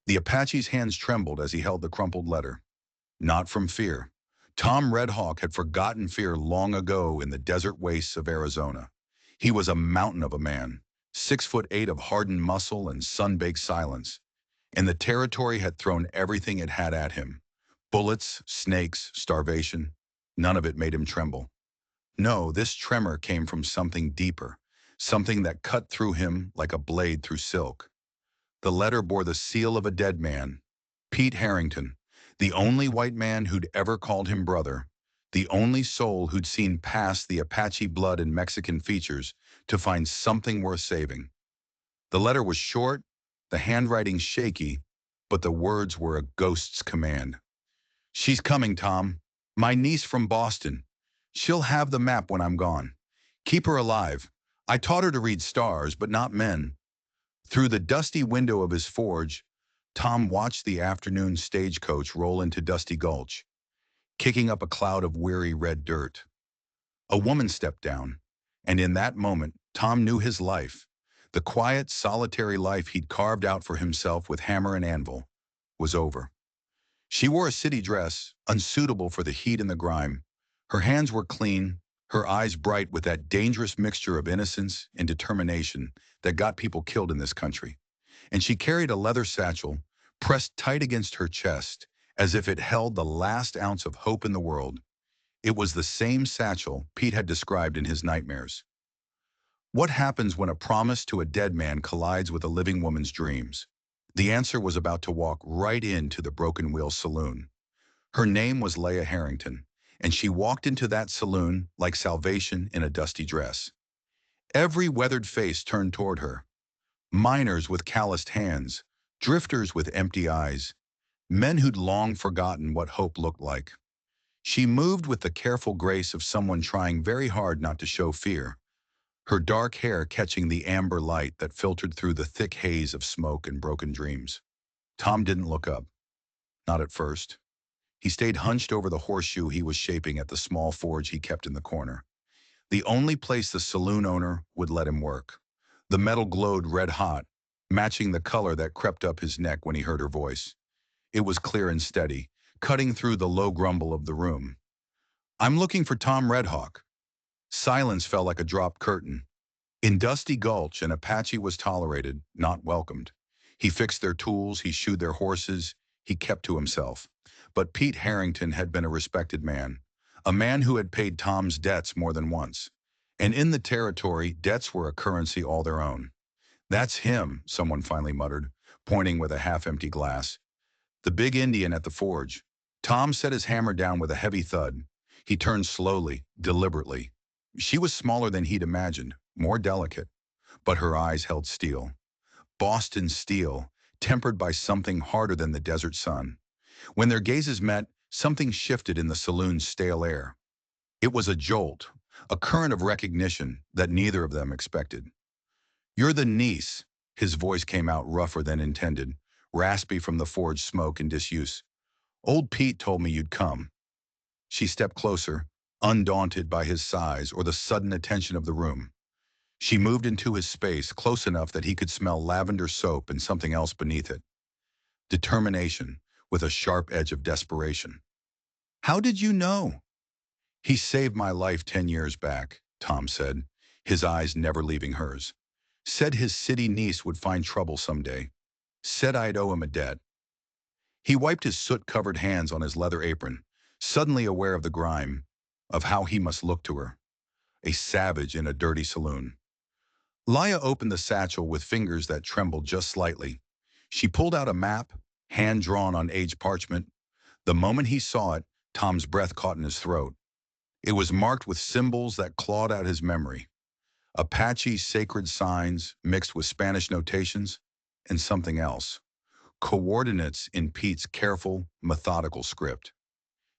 The Apache's hands trembled as he held the crumpled letter. Not from fear. Tom Red Hawk had forgotten fear long ago in the desert wastes of Arizona. He was a mountain of a man, 6'8" of hardened muscle and sun-baked silence, and the territory had thrown everything it had at him. Bullets, snakes, starvation. None of it made him tremble. No, this tremor came from something deeper, something that cut through him like a blade through silk. The letter bore the seal of a dead man, Pete Harrington, the only white man who'd ever called him brother, the only soul who'd seen past the Apache blood and Mexican features to find something worth saving. The letter was short, the handwriting shaky, but the words were a ghost's command. She's coming, Tom. My niece from Boston. She'll have the map when I'm gone. Keep her alive. I taught her to read stars, but not men. Through the dusty window of his forge, Tom watched the afternoon stagecoach roll into Dusty Gulch, kicking up a cloud of weary red dirt. A woman stepped down, and in that moment, Tom knew his life, the quiet, solitary life he'd carved out for himself with hammer and anvil, was over. She wore a city dress, unsuitable for the heat and the grime. Her hands were clean, her eyes bright with that dangerous mixture of innocence and determination that got people killed in this country. And she carried a leather satchel pressed tight against her chest, as if it held the last ounce of hope in the world. It was the same satchel Pete had described in his nightmares. What happens when a promise to a dead man collides with a living woman's dreams? The answer was about to walk right into the Broken Wheel Saloon. Her name was Leah Harrington, and she walked into that saloon like salvation in a dusty dress. Every weathered face turned toward her. Miners with calloused hands, drifters with empty eyes, men who'd long forgotten what hope looked like. She moved with the careful grace of someone trying very hard not to show fear, her dark hair catching the amber light that filtered through the thick haze of smoke and broken dreams. Tom didn't look up, not at first. He stayed hunched over the horseshoe he was shaping at the small forge he kept in the corner, the only place the saloon owner would let him work. The metal glowed red hot, matching the color that crept up his neck when he heard her voice. It was clear and steady, cutting through the low grumble of the room. "I'm looking for Tom Redhawk." Silence fell like a dropped curtain. In Dusty Gulch, an Apache was tolerated, not welcomed. He fixed their tools, he shoed their horses, he kept to himself. But Pete Harrington had been a respected man, a man who had paid Tom's debts more than once. And in the territory, debts were a currency all their own. "That's him," someone finally muttered, pointing with a half-empty glass. "The big Indian at the forge." Tom set his hammer down with a heavy thud. He turned slowly, deliberately. She was smaller than he'd imagined, more delicate, but her eyes held steel. Boston steel, tempered by something harder than the desert sun. When their gazes met, something shifted in the saloon's stale air. It was a jolt, a current of recognition that neither of them expected. "You're the niece." His voice came out rougher than intended, raspy from the forge smoke and disuse. "Old Pete told me you'd come." She stepped closer, undaunted by his size or the sudden attention of the room. She moved into his space close enough that he could smell lavender soap and something else beneath it. Determination, with a sharp edge of desperation. "How did you know?" "He saved my life 10 years back," Tom said, his eyes never leaving hers. "Said his city niece would find trouble someday. Said I'd owe him a debt." He wiped his soot-covered hands on his leather apron, suddenly aware of the grime, of how he must look to her. A savage in a dirty saloon. Laya opened the satchel with fingers that trembled just slightly. She pulled out a map, hand-drawn on aged parchment. The moment he saw it, Tom's breath caught in his throat. It was marked with symbols that clawed out his memory. Apache sacred signs mixed with Spanish notations, and something else. Coordinates in Pete's careful, methodical script.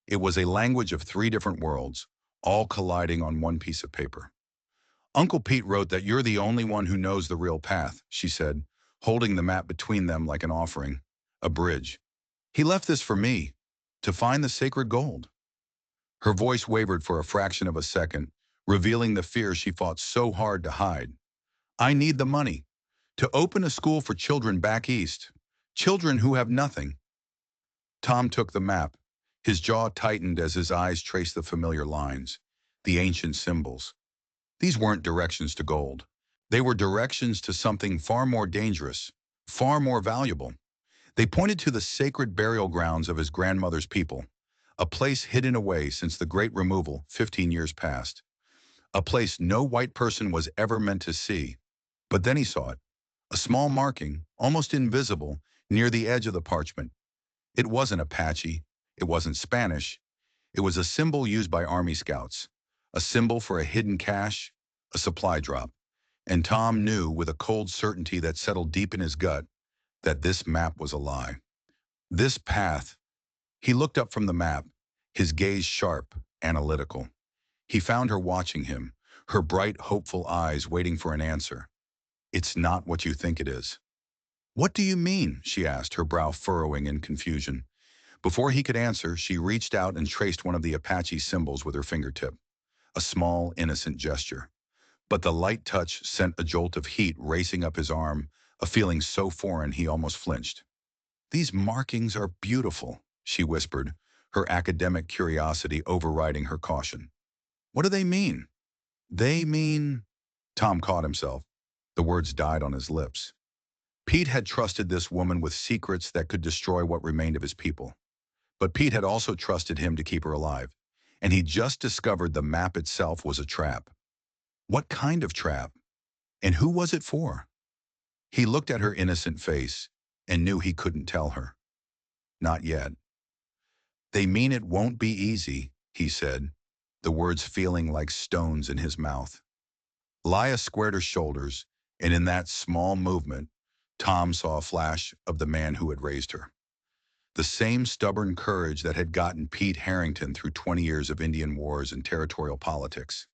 It was a language of 3 different worlds, all colliding on one piece of paper. "Uncle Pete wrote that you're the only one who knows the real path," she said, holding the map between them like an offering, a bridge. "He left this for me, to find the sacred gold." Her voice wavered for a fraction of a second, revealing the fear she fought so hard to hide. "I need the money. To open a school for children back east. Children who have nothing. Tom took the map. His jaw tightened as his eyes traced the familiar lines, the ancient symbols. These weren't directions to gold. They were directions to something far more dangerous, far more valuable. They pointed to the sacred burial grounds of his grandmother's people, a place hidden away since the Great Removal 15 years past, a place no white person was ever meant to see. But then he saw it, a small marking, almost invisible, near the edge of the parchment. It wasn't Apache, it wasn't Spanish, it was a symbol used by Army scouts, a symbol for a hidden cache, a supply drop. And Tom knew with a cold certainty that settled deep in his gut that this map was a lie. This path. He looked up from the map, his gaze sharp, analytical. He found her watching him, her bright, hopeful eyes waiting for an answer. It's not what you think it is. What do you mean? She asked, her brow furrowing in confusion. Before he could answer, she reached out and traced one of the Apache symbols with her fingertip, a small, innocent gesture. But the light touch sent a jolt of heat racing up his arm, a feeling so foreign he almost flinched. These markings are beautiful, she whispered, her academic curiosity overriding her caution. What do they mean? They mean... Tom caught himself. The words died on his lips. Pete had trusted this woman with secrets that could destroy what remained of his people. But Pete had also trusted him to keep her alive. And he just discovered the map itself was a trap. What kind of trap? And who was it for? He looked at her innocent face and knew he couldn't tell her. Not yet. They mean it won't be easy, he said, the words feeling like stones in his mouth. Laya squared her shoulders, and in that small movement, Tom saw a flash of the man who had raised her. The same stubborn courage that had gotten Pete Harrington through 20 years of Indian wars and territorial politics.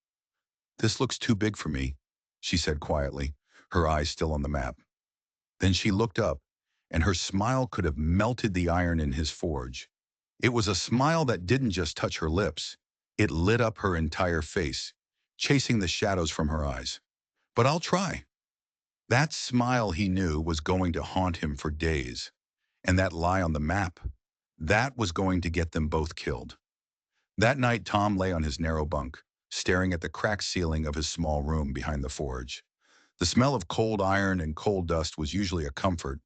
This looks too big for me, she said quietly, her eyes still on the map. Then she looked up, and her smile could have melted the iron in his forge. It was a smile that didn't just touch her lips. It lit up her entire face, chasing the shadows from her eyes. But I'll try. That smile he knew was going to haunt him for days. And that lie on the map, that was going to get them both killed. That night, Tom lay on his narrow bunk, staring at the cracked ceiling of his small room behind the forge. The smell of cold iron and coal dust was usually a comfort,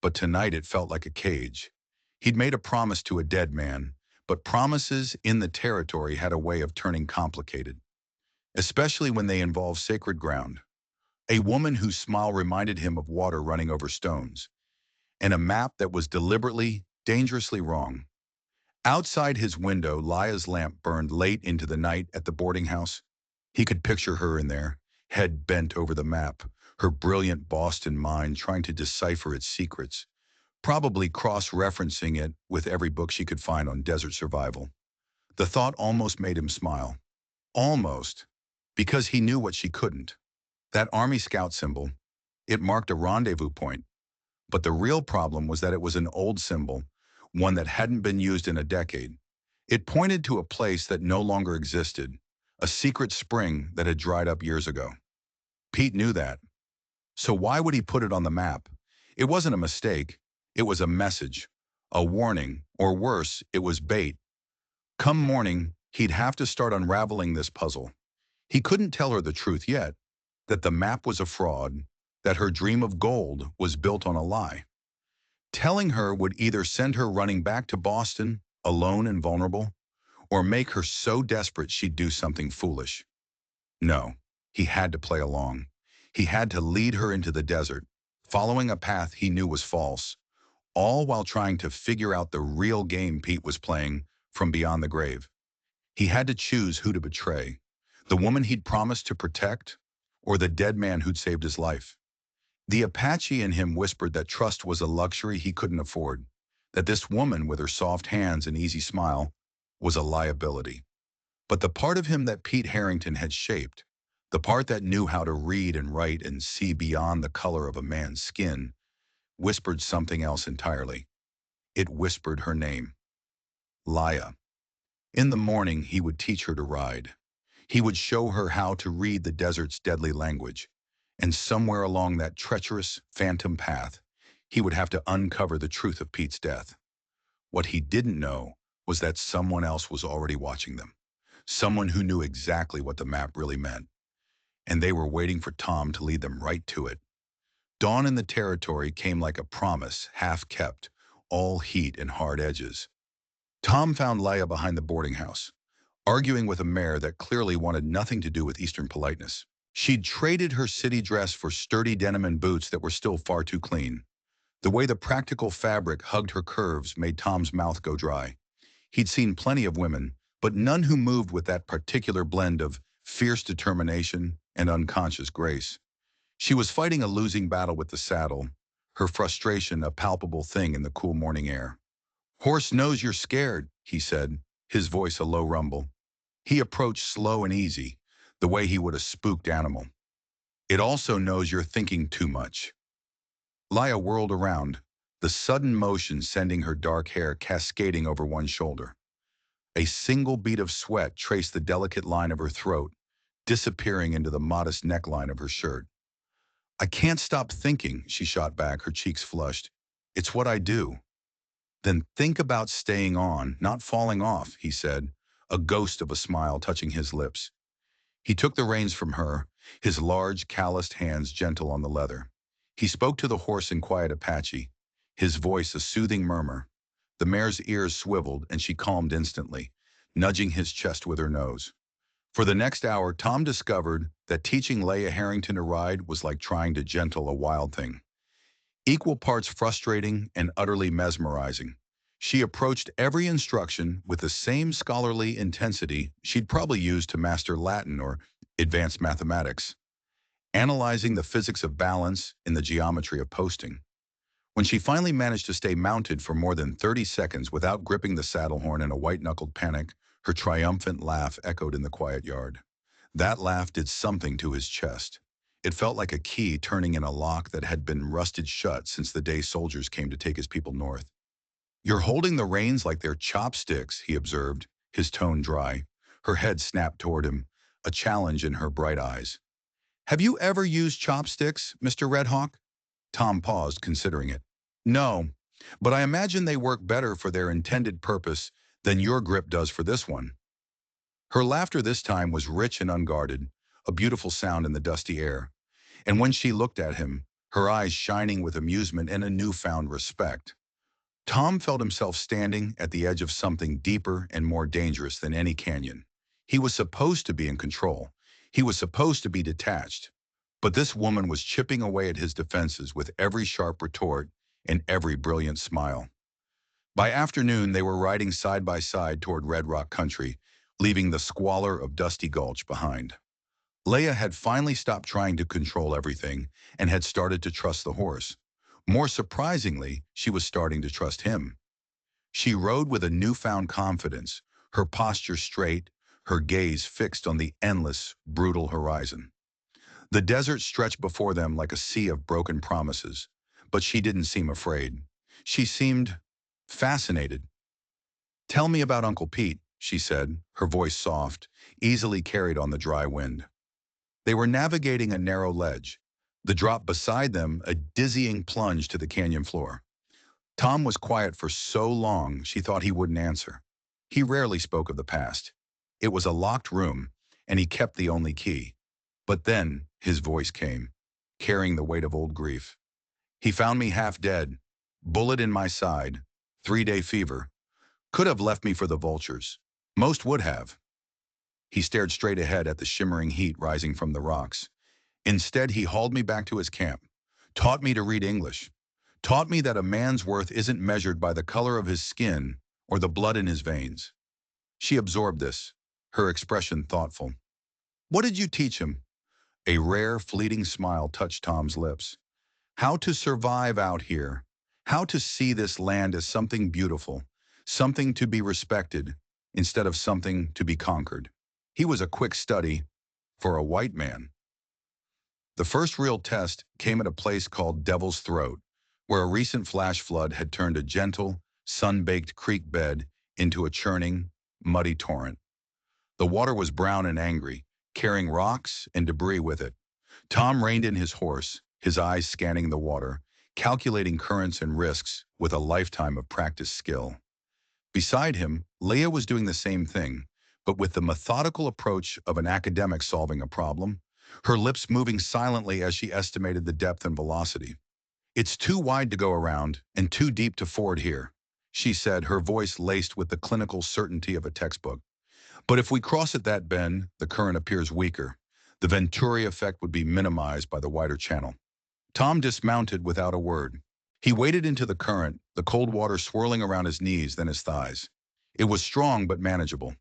but tonight it felt like a cage. He'd made a promise to a dead man, but promises in the territory had a way of turning complicated, especially when they involved sacred ground. A woman whose smile reminded him of water running over stones, and a map that was deliberately, dangerously wrong. Outside his window, Laya's lamp burned late into the night at the boarding house. He could picture her in there, head bent over the map, her brilliant Boston mind trying to decipher its secrets, probably cross-referencing it with every book she could find on desert survival. The thought almost made him smile. Almost. Because he knew what she couldn't. That Army Scout symbol, it marked a rendezvous point. But the real problem was that it was an old symbol, one that hadn't been used in a decade. It pointed to a place that no longer existed, a secret spring that had dried up years ago. Pete knew that. So why would he put it on the map? It wasn't a mistake. It was a message, a warning, or worse, it was bait. Come morning, he'd have to start unraveling this puzzle. He couldn't tell her the truth yet, that the map was a fraud, that her dream of gold was built on a lie. Telling her would either send her running back to Boston, alone and vulnerable, or make her so desperate she'd do something foolish. No, he had to play along. He had to lead her into the desert, following a path he knew was false, all while trying to figure out the real game Pete was playing from beyond the grave. He had to choose who to betray, the woman he'd promised to protect, or the dead man who'd saved his life. The Apache in him whispered that trust was a luxury he couldn't afford, that this woman with her soft hands and easy smile was a liability. But the part of him that Pete Harrington had shaped, the part that knew how to read and write and see beyond the color of a man's skin, whispered something else entirely. It whispered her name, Laya. In the morning, he would teach her to ride. He would show her how to read the desert's deadly language. And somewhere along that treacherous, phantom path, He would have to uncover the truth of Pete's death. What he didn't know was that someone else was already watching them. Someone who knew exactly what the map really meant. And they were waiting for Tom to lead them right to it. Dawn in the territory came like a promise, half kept, all heat and hard edges. Tom found Leia behind the boarding house, arguing with a mare that clearly wanted nothing to do with Eastern politeness. She'd traded her city dress for sturdy denim and boots that were still far too clean. The way the practical fabric hugged her curves made Tom's mouth go dry. He'd seen plenty of women, but none who moved with that particular blend of fierce determination and unconscious grace. She was fighting a losing battle with the saddle, her frustration a palpable thing in the cool morning air. "Horse knows you're scared," he said, his voice a low rumble. He approached slow and easy, the way he would a spooked animal. "It also knows you're thinking too much." Leia whirled around, the sudden motion sending her dark hair cascading over one shoulder. A single bead of sweat traced the delicate line of her throat, disappearing into the modest neckline of her shirt. "I can't stop thinking," she shot back, her cheeks flushed. "It's what I do." "Then think about staying on, not falling off," he said, a ghost of a smile touching his lips. He took the reins from her, his large, calloused hands gentle on the leather. He spoke to the horse in quiet Apache, his voice a soothing murmur. The mare's ears swiveled, and she calmed instantly, nudging his chest with her nose. For the next hour, Tom discovered that teaching Leia Harrington to ride was like trying to gentle a wild thing. Equal parts frustrating and utterly mesmerizing. She approached every instruction with the same scholarly intensity she'd probably use to master Latin or advanced mathematics, analyzing the physics of balance in the geometry of posting. When she finally managed to stay mounted for more than 30 seconds without gripping the saddle horn in a white-knuckled panic, her triumphant laugh echoed in the quiet yard. That laugh did something to his chest. It felt like a key turning in a lock that had been rusted shut since the day soldiers came to take his people north. "You're holding the reins like they're chopsticks," he observed, his tone dry. Her head snapped toward him, a challenge in her bright eyes. "Have you ever used chopsticks, Mr. Red Hawk?" Tom paused, considering it. "No, but I imagine they work better for their intended purpose than your grip does for this one." Her laughter this time was rich and unguarded, a beautiful sound in the dusty air. And when she looked at him, her eyes shining with amusement and a newfound respect, Tom felt himself standing at the edge of something deeper and more dangerous than any canyon. He was supposed to be in control. He was supposed to be detached. But this woman was chipping away at his defenses with every sharp retort and every brilliant smile. By afternoon, they were riding side by side toward Red Rock Country, leaving the squalor of Dusty Gulch behind. Leia had finally stopped trying to control everything and had started to trust the horse. More surprisingly, she was starting to trust him. She rode with a newfound confidence, her posture straight, her gaze fixed on the endless, brutal horizon. The desert stretched before them like a sea of broken promises, but she didn't seem afraid. She seemed fascinated. "Tell me about Uncle Pete," she said, her voice soft, easily carried on the dry wind. They were navigating a narrow ledge, the drop beside them a dizzying plunge to the canyon floor. Tom was quiet for so long she thought he wouldn't answer. He rarely spoke of the past. It was a locked room, and he kept the only key. But then his voice came, carrying the weight of old grief. "He found me half dead, bullet in my side, 3-day fever. Could have left me for the vultures. Most would have." He stared straight ahead at the shimmering heat rising from the rocks. "Instead, he hauled me back to his camp, taught me to read English, taught me that a man's worth isn't measured by the color of his skin or the blood in his veins." She absorbed this, her expression thoughtful. "What did you teach him?" A rare, fleeting smile touched Tom's lips. "How to survive out here, how to see this land as something beautiful, something to be respected, instead of something to be conquered." He was a quick study for a white man. The first real test came at a place called Devil's Throat, where a recent flash flood had turned a gentle, sun-baked creek bed into a churning, muddy torrent. The water was brown and angry, carrying rocks and debris with it. Tom reined in his horse, his eyes scanning the water, calculating currents and risks with a lifetime of practice skill. Beside him, Leia was doing the same thing, but with the methodical approach of an academic solving a problem, her lips moving silently as she estimated the depth and velocity. "It's too wide to go around and too deep to ford here," she said, her voice laced with the clinical certainty of a textbook. "But if we cross at that bend, the current appears weaker. The Venturi effect would be minimized by the wider channel." Tom dismounted without a word. He waded into the current, the cold water swirling around his knees, then his thighs. It was strong but manageable.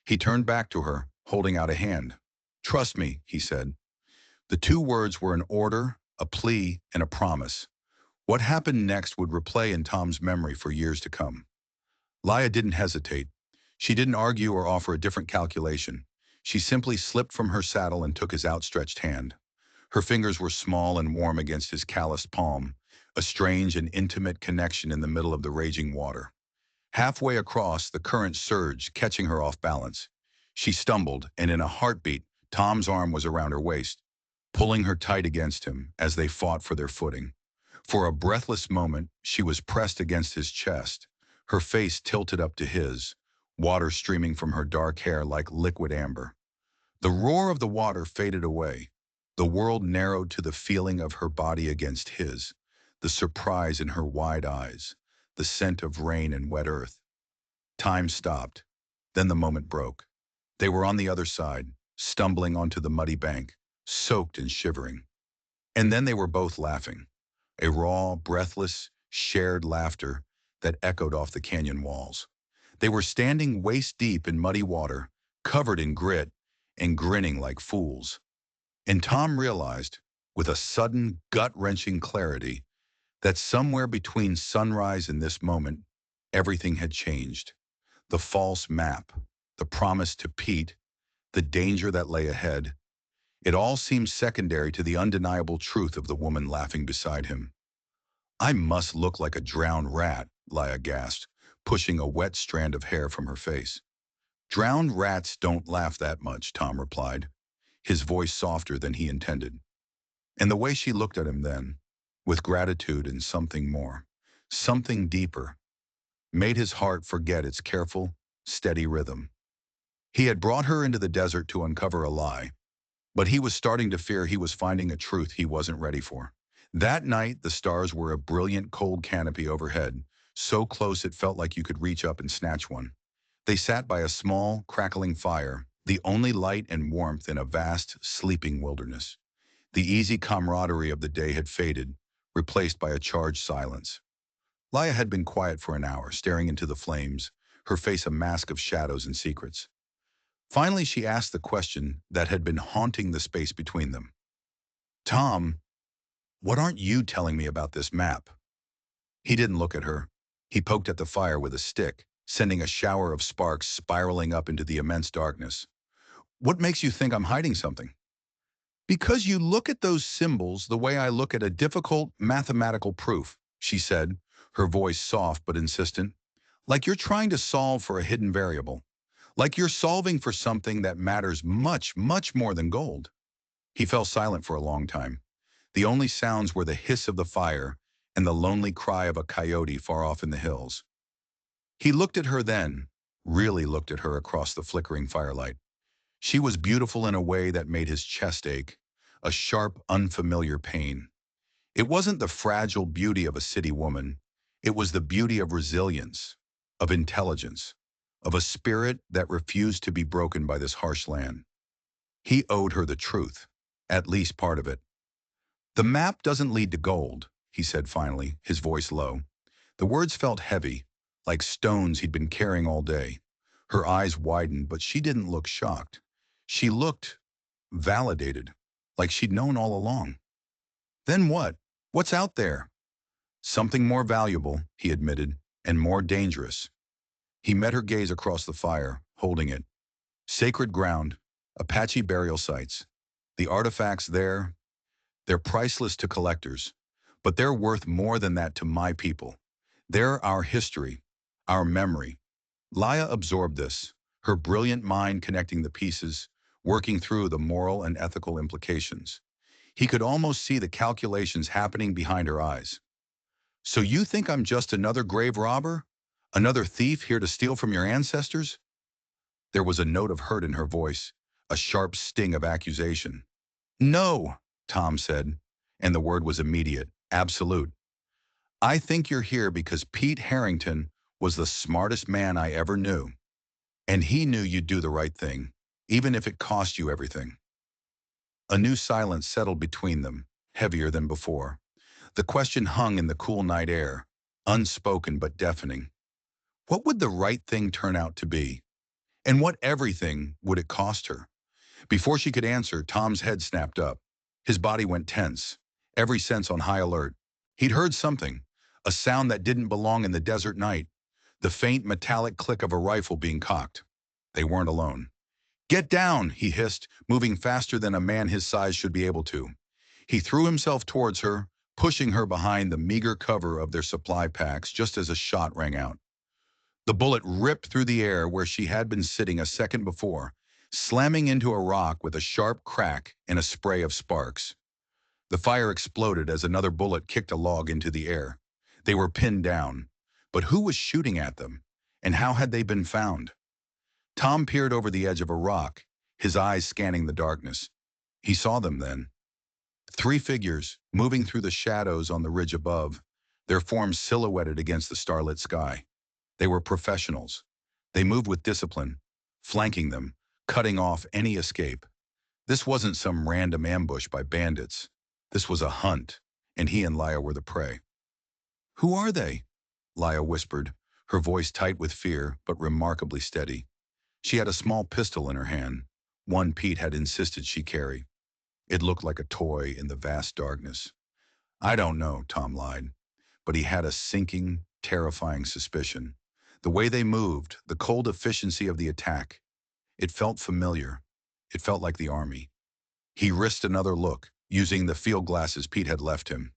He turned back to her, holding out a hand. "Trust me," he said. The two words were an order, a plea, and a promise. What happened next would replay in Tom's memory for years to come. Leia didn't hesitate. She didn't argue or offer a different calculation. She simply slipped from her saddle and took his outstretched hand. Her fingers were small and warm against his calloused palm, a strange and intimate connection in the middle of the raging water. Halfway across, the current surged, catching her off balance. She stumbled, and in a heartbeat, Tom's arm was around her waist, pulling her tight against him as they fought for their footing. For a breathless moment, she was pressed against his chest, her face tilted up to his, water streaming from her dark hair like liquid amber. The roar of the water faded away. The world narrowed to the feeling of her body against his, the surprise in her wide eyes, the scent of rain and wet earth. Time stopped. Then the moment broke. They were on the other side, stumbling onto the muddy bank, soaked and shivering. And then they were both laughing. A raw, breathless, shared laughter that echoed off the canyon walls. They were standing waist-deep in muddy water, covered in grit, and grinning like fools. And Tom realized, with a sudden, gut-wrenching clarity, that somewhere between sunrise and this moment, everything had changed. The false map, the promise to Pete, the danger that lay ahead, it all seemed secondary to the undeniable truth of the woman laughing beside him. "I must look like a drowned rat," Leia gasped, pushing a wet strand of hair from her face. "Drowned rats don't laugh that much," Tom replied, his voice softer than he intended. And the way she looked at him then, with gratitude and something more, something deeper, made his heart forget its careful, steady rhythm. He had brought her into the desert to uncover a lie, but he was starting to fear he was finding a truth he wasn't ready for. That night, the stars were a brilliant cold canopy overhead, so close it felt like you could reach up and snatch one. They sat by a small, crackling fire, the only light and warmth in a vast, sleeping wilderness. The easy camaraderie of the day had faded, replaced by a charged silence. Leia had been quiet for an hour, staring into the flames, her face a mask of shadows and secrets. Finally, she asked the question that had been haunting the space between them. "Tom, what aren't you telling me about this map?" He didn't look at her. He poked at the fire with a stick, sending a shower of sparks spiraling up into the immense darkness. "What makes you think I'm hiding something?" "Because you look at those symbols the way I look at a difficult mathematical proof," she said, her voice soft but insistent. "Like you're trying to solve for a hidden variable. Like you're solving for something that matters much, much more than gold." He fell silent for a long time. The only sounds were the hiss of the fire and the lonely cry of a coyote far off in the hills. He looked at her then, really looked at her across the flickering firelight. She was beautiful in a way that made his chest ache, a sharp, unfamiliar pain. It wasn't the fragile beauty of a city woman. It was the beauty of resilience, of intelligence, of a spirit that refused to be broken by this harsh land. He owed her the truth, at least part of it. "The map doesn't lead to gold," he said finally, his voice low. The words felt heavy, like stones he'd been carrying all day. Her eyes widened, but she didn't look shocked. She looked validated, like she'd known all along. "Then what? What's out there?" "Something more valuable," he admitted, "and more dangerous." He met her gaze across the fire, holding it. "Sacred ground, Apache burial sites. The artifacts there, they're priceless to collectors, but they're worth more than that to my people. They're our history, our memory." Leia absorbed this, her brilliant mind connecting the pieces, working through the moral and ethical implications. He could almost see the calculations happening behind her eyes. So you think I'm just another grave robber? Another thief here to steal from your ancestors? There was a note of hurt in her voice, a sharp sting of accusation. No, Tom said, and the word was immediate, absolute. I think you're here because Pete Harrington was the smartest man I ever knew, and he knew you'd do the right thing, even if it cost you everything. A new silence settled between them, heavier than before. The question hung in the cool night air, unspoken but deafening. What would the right thing turn out to be? And what everything would it cost her? Before she could answer, Tom's head snapped up. His body went tense, every sense on high alert. He'd heard something, a sound that didn't belong in the desert night, the faint metallic click of a rifle being cocked. They weren't alone. Get down, he hissed, moving faster than a man his size should be able to. He threw himself towards her, pushing her behind the meager cover of their supply packs just as a shot rang out. The bullet ripped through the air where she had been sitting a second before, slamming into a rock with a sharp crack and a spray of sparks. The fire exploded as another bullet kicked a log into the air. They were pinned down. But who was shooting at them? And how had they been found? Tom peered over the edge of a rock, his eyes scanning the darkness. He saw them then. Three figures, moving through the shadows on the ridge above, their forms silhouetted against the starlit sky. They were professionals. They moved with discipline, flanking them, cutting off any escape. This wasn't some random ambush by bandits. This was a hunt, and he and Laya were the prey. Who are they? Laya whispered, her voice tight with fear, but remarkably steady. She had a small pistol in her hand, one Pete had insisted she carry. It looked like a toy in the vast darkness. I don't know, Tom lied, but he had a sinking, terrifying suspicion. The way they moved, the cold efficiency of the attack, it felt familiar. It felt like the army. He risked another look, using the field glasses Pete had left him.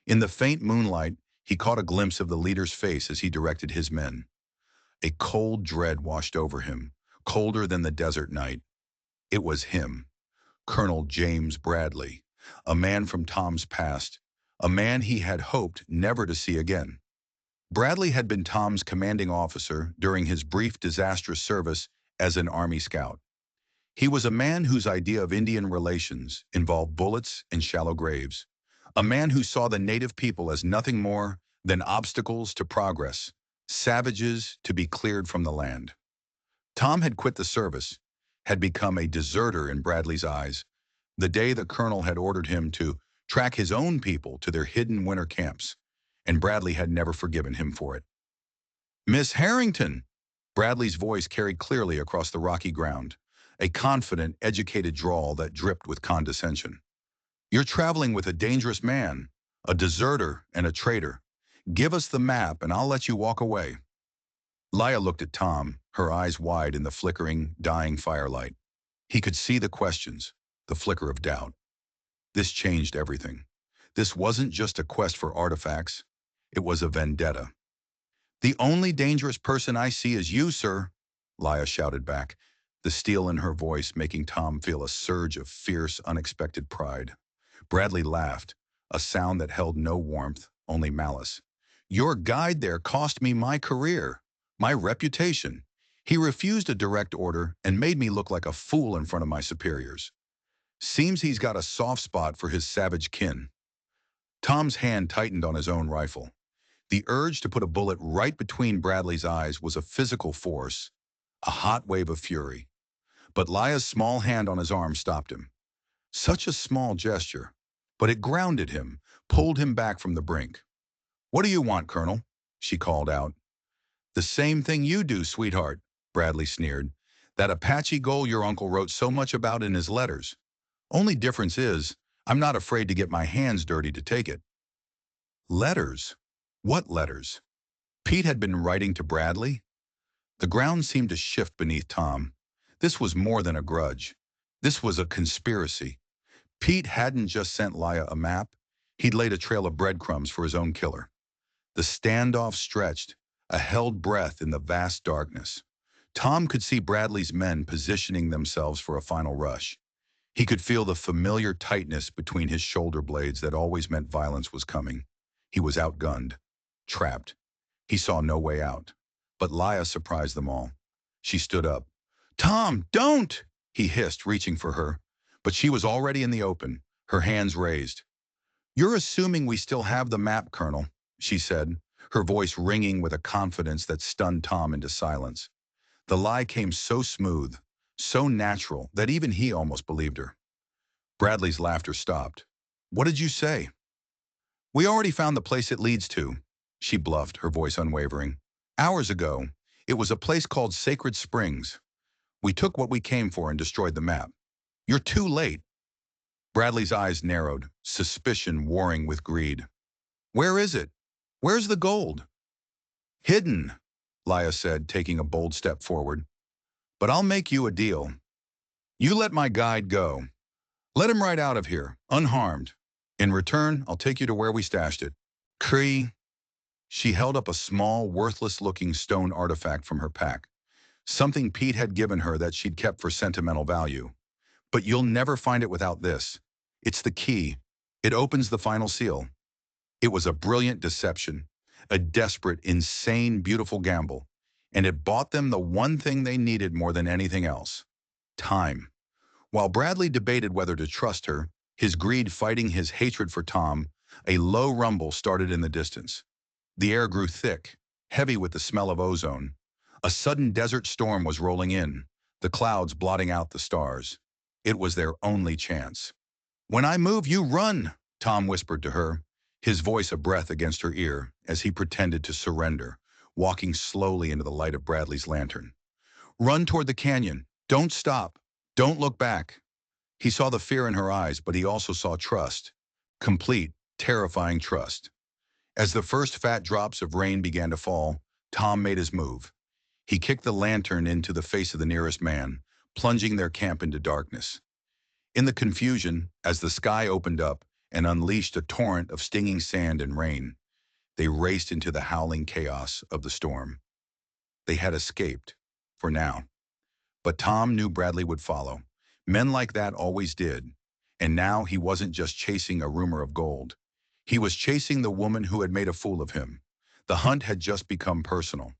In the faint moonlight, he caught a glimpse of the leader's face as he directed his men. A cold dread washed over him, colder than the desert night. It was him, Colonel James Bradley, a man from Tom's past, a man he had hoped never to see again. Bradley had been Tom's commanding officer during his brief disastrous service as an Army scout. He was a man whose idea of Indian relations involved bullets and shallow graves, a man who saw the native people as nothing more than obstacles to progress, savages to be cleared from the land. Tom had quit the service, had become a deserter in Bradley's eyes, the day the colonel had ordered him to track his own people to their hidden winter camps, and Bradley had never forgiven him for it. Miss Harrington! Bradley's voice carried clearly across the rocky ground, a confident, educated drawl that dripped with condescension. You're traveling with a dangerous man, a deserter and a traitor. Give us the map and I'll let you walk away. Laya looked at Tom, her eyes wide in the flickering, dying firelight. He could see the questions, the flicker of doubt. This changed everything. This wasn't just a quest for artifacts. It was a vendetta. The only dangerous person I see is you, sir, Laya shouted back, the steel in her voice making Tom feel a surge of fierce, unexpected pride. Bradley laughed, a sound that held no warmth, only malice. Your guide there cost me my career, my reputation. He refused a direct order and made me look like a fool in front of my superiors. Seems he's got a soft spot for his savage kin. Tom's hand tightened on his own rifle. The urge to put a bullet right between Bradley's eyes was a physical force, a hot wave of fury. But Laya's small hand on his arm stopped him. Such a small gesture, but it grounded him, pulled him back from the brink. What do you want, Colonel? She called out. The same thing you do, sweetheart, Bradley sneered. That Apache goal your uncle wrote so much about in his letters. Only difference is, I'm not afraid to get my hands dirty to take it. Letters? What letters? Pete had been writing to Bradley? The ground seemed to shift beneath Tom. This was more than a grudge. This was a conspiracy. Pete hadn't just sent Laya a map. He'd laid a trail of breadcrumbs for his own killer. The standoff stretched, a held breath in the vast darkness. Tom could see Bradley's men positioning themselves for a final rush. He could feel the familiar tightness between his shoulder blades that always meant violence was coming. He was outgunned, trapped. He saw no way out. But Laya surprised them all. She stood up. "Tom, don't!" he hissed, reaching for her. But she was already in the open, her hands raised. "You're assuming we still have the map, Colonel," she said, her voice ringing with a confidence that stunned Tom into silence. The lie came so smooth, so natural, that even he almost believed her. Bradley's laughter stopped. "What did you say?" "We already found the place it leads to," she bluffed, her voice unwavering. "Hours ago, it was a place called Sacred Springs. We took what we came for and destroyed the map. You're too late." Bradley's eyes narrowed, suspicion warring with greed. "Where is it? Where's the gold?" "Hidden," Laya said, taking a bold step forward. "But I'll make you a deal. You let my guide go. Let him right out of here, unharmed. In return, I'll take you to where we stashed it." Cree. She held up a small, worthless-looking stone artifact from her pack, something Pete had given her that she'd kept for sentimental value. "But you'll never find it without this. It's the key. It opens the final seal." It was a brilliant deception, a desperate, insane, beautiful gamble, and it bought them the one thing they needed more than anything else: time. While Bradley debated whether to trust her, his greed fighting his hatred for Tom, a low rumble started in the distance. The air grew thick, heavy with the smell of ozone. A sudden desert storm was rolling in, the clouds blotting out the stars. It was their only chance. "When I move, you run," Tom whispered to her, his voice a breath against her ear as he pretended to surrender, walking slowly into the light of Bradley's lantern. "Run toward the canyon. Don't stop. Don't look back." He saw the fear in her eyes, but he also saw trust. Complete, terrifying trust. As the first fat drops of rain began to fall, Tom made his move. He kicked the lantern into the face of the nearest man, plunging their camp into darkness. In the confusion, as the sky opened up and unleashed a torrent of stinging sand and rain, they raced into the howling chaos of the storm. They had escaped, for now. But Tom knew Bradley would follow. Men like that always did. And now he wasn't just chasing a rumor of gold. He was chasing the woman who had made a fool of him. The hunt had just become personal.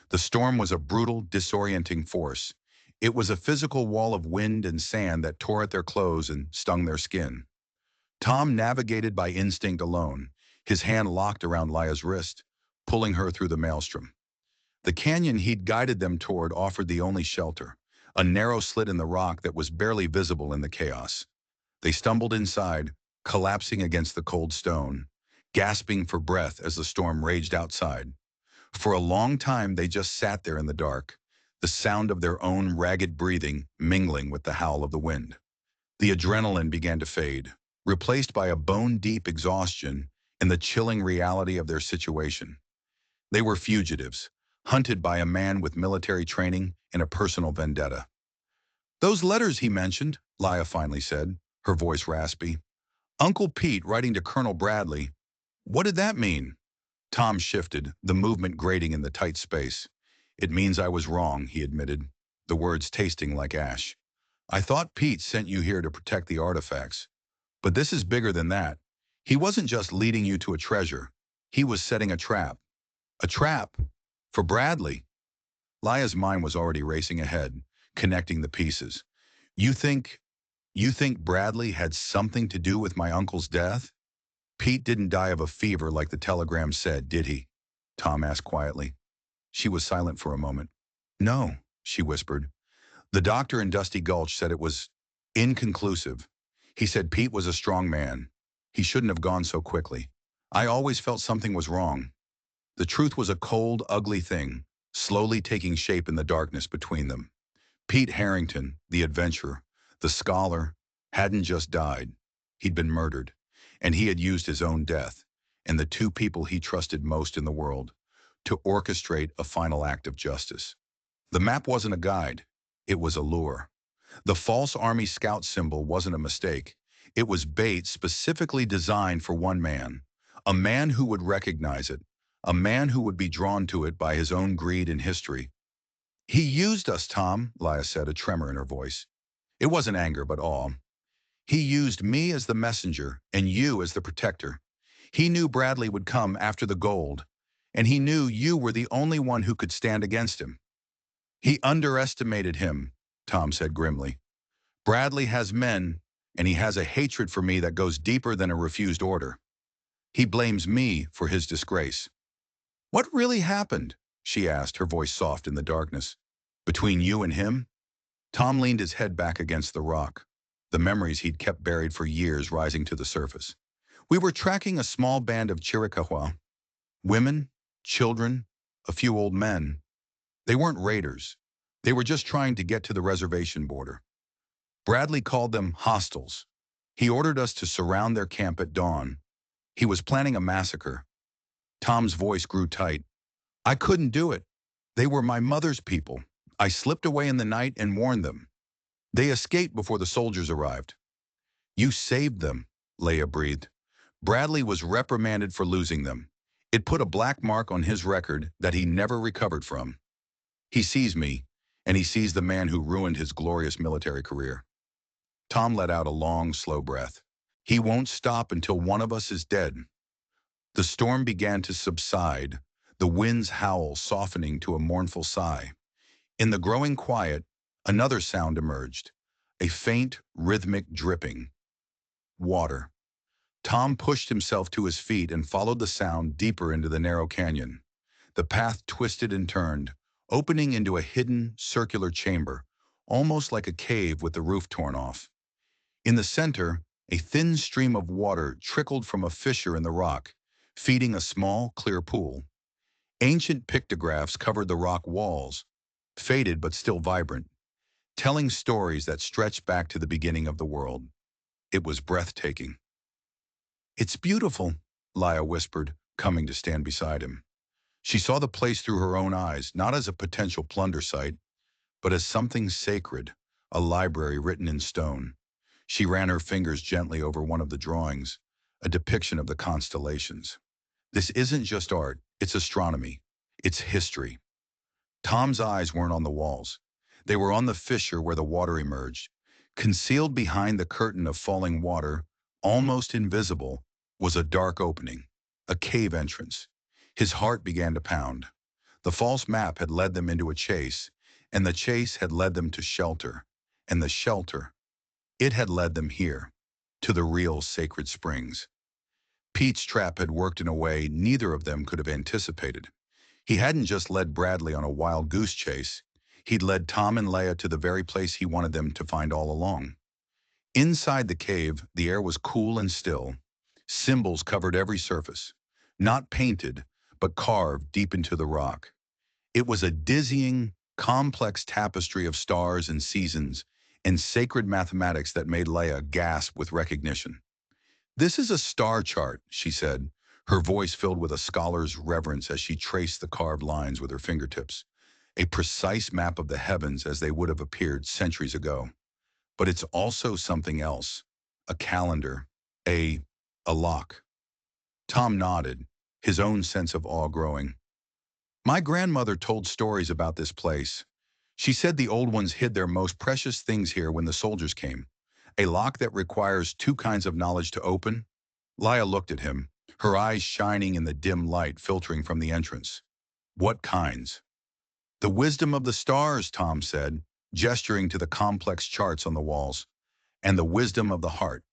The storm was a brutal, disorienting force. It was a physical wall of wind and sand that tore at their clothes and stung their skin. Tom navigated by instinct alone, his hand locked around Laya's wrist, pulling her through the maelstrom. The canyon he'd guided them toward offered the only shelter, a narrow slit in the rock that was barely visible in the chaos. They stumbled inside, collapsing against the cold stone, gasping for breath as the storm raged outside. For a long time they just sat there in the dark, the sound of their own ragged breathing mingling with the howl of the wind. The adrenaline began to fade, replaced by a bone-deep exhaustion and the chilling reality of their situation. They were fugitives, hunted by a man with military training and a personal vendetta. "Those letters he mentioned," Laya finally said, her voice raspy. "Uncle Pete writing to Colonel Bradley. What did that mean?" Tom shifted, the movement grating in the tight space. "It means I was wrong," he admitted, the words tasting like ash. "I thought Pete sent you here to protect the artifacts. But this is bigger than that. He wasn't just leading you to a treasure. He was setting a trap. A trap? For Bradley?" Laya's mind was already racing ahead, connecting the pieces. You think, you think Bradley had something to do with my uncle's death?" "Pete didn't die of a fever like the telegram said, did he?" Tom asked quietly. She was silent for a moment. "No," she whispered. "The doctor in Dusty Gulch said it was inconclusive. He said Pete was a strong man. He shouldn't have gone so quickly. I always felt something was wrong." The truth was a cold, ugly thing, slowly taking shape in the darkness between them. Pete Harrington, the adventurer, the scholar, hadn't just died. He'd been murdered, and he had used his own death, and the two people he trusted most in the world, to orchestrate a final act of justice. The map wasn't a guide. It was a lure. The false Army Scout symbol wasn't a mistake. It was bait specifically designed for one man, a man who would recognize it, a man who would be drawn to it by his own greed and history. "He used us, Tom," Laya said, a tremor in her voice. It wasn't anger, but awe. "He used me as the messenger and you as the protector. He knew Bradley would come after the gold, and he knew you were the only one who could stand against him. He underestimated him, Tom said grimly. Bradley has men, and he has a hatred for me that goes deeper than a refused order. He blames me for his disgrace. What really happened? She asked, her voice soft in the darkness. Between you and him? Tom leaned his head back against the rock, the memories he'd kept buried for years rising to the surface. We were tracking a small band of Chiricahua. Women, children, a few old men. They weren't raiders. They were just trying to get to the reservation border. Bradley called them hostiles. He ordered us to surround their camp at dawn. He was planning a massacre. Tom's voice grew tight. I couldn't do it. They were my mother's people. I slipped away in the night and warned them. They escaped before the soldiers arrived. You saved them, Leia breathed. Bradley was reprimanded for losing them. It put a black mark on his record that he never recovered from. He sees me, and he sees the man who ruined his glorious military career. Tom let out a long, slow breath. He won't stop until one of us is dead. The storm began to subside, the wind's howl softening to a mournful sigh. In the growing quiet, another sound emerged, a faint, rhythmic dripping. Water. Tom pushed himself to his feet and followed the sound deeper into the narrow canyon. The path twisted and turned, opening into a hidden, circular chamber, almost like a cave with the roof torn off. In the center, a thin stream of water trickled from a fissure in the rock, feeding a small, clear pool. Ancient pictographs covered the rock walls, faded but still vibrant, telling stories that stretched back to the beginning of the world. It was breathtaking. It's beautiful, Leia whispered, coming to stand beside him. She saw the place through her own eyes, not as a potential plunder site, but as something sacred, a library written in stone. She ran her fingers gently over one of the drawings, a depiction of the constellations. This isn't just art, it's astronomy. It's history. Tom's eyes weren't on the walls. They were on the fissure where the water emerged. Concealed behind the curtain of falling water, almost invisible, was a dark opening, a cave entrance. His heart began to pound. The false map had led them into a chase, and the chase had led them to shelter, and the shelter, it had led them here, to the real sacred springs. Pete's trap had worked in a way neither of them could have anticipated. He hadn't just led Bradley on a wild goose chase, he'd led Tom and Leia to the very place he wanted them to find all along. Inside the cave, the air was cool and still. Symbols covered every surface, not painted, but carved deep into the rock. It was a dizzying, complex tapestry of stars and seasons and sacred mathematics that made Leia gasp with recognition. This is a star chart, she said, her voice filled with a scholar's reverence as she traced the carved lines with her fingertips. A precise map of the heavens as they would have appeared centuries ago. But it's also something else. A calendar. A lock. Tom nodded, his own sense of awe growing. My grandmother told stories about this place. She said the old ones hid their most precious things here when the soldiers came. A lock that requires two kinds of knowledge to open. Leia looked at him, her eyes shining in the dim light filtering from the entrance. What kinds? The wisdom of the stars, Tom said, gesturing to the complex charts on the walls, and the wisdom of the heart.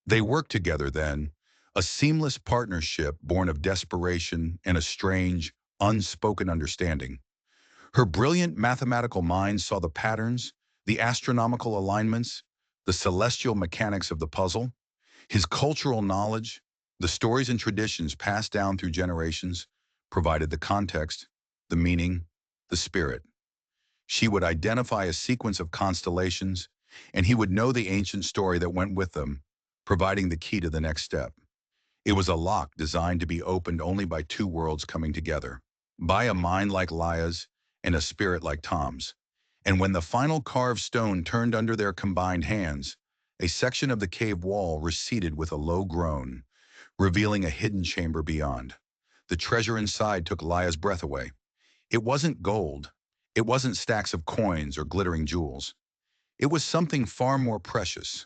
They worked together then, a seamless partnership born of desperation and a strange, unspoken understanding. Her brilliant mathematical mind saw the patterns, the astronomical alignments, the celestial mechanics of the puzzle. His cultural knowledge, the stories and traditions passed down through generations, provided the context, the meaning, the spirit. She would identify a sequence of constellations, and he would know the ancient story that went with them, providing the key to the next step. It was a lock designed to be opened only by two worlds coming together, by a mind like Leia's and a spirit like Tom's. And when the final carved stone turned under their combined hands, a section of the cave wall receded with a low groan, revealing a hidden chamber beyond. The treasure inside took Leia's breath away. It wasn't gold. It wasn't stacks of coins or glittering jewels. It was something far more precious.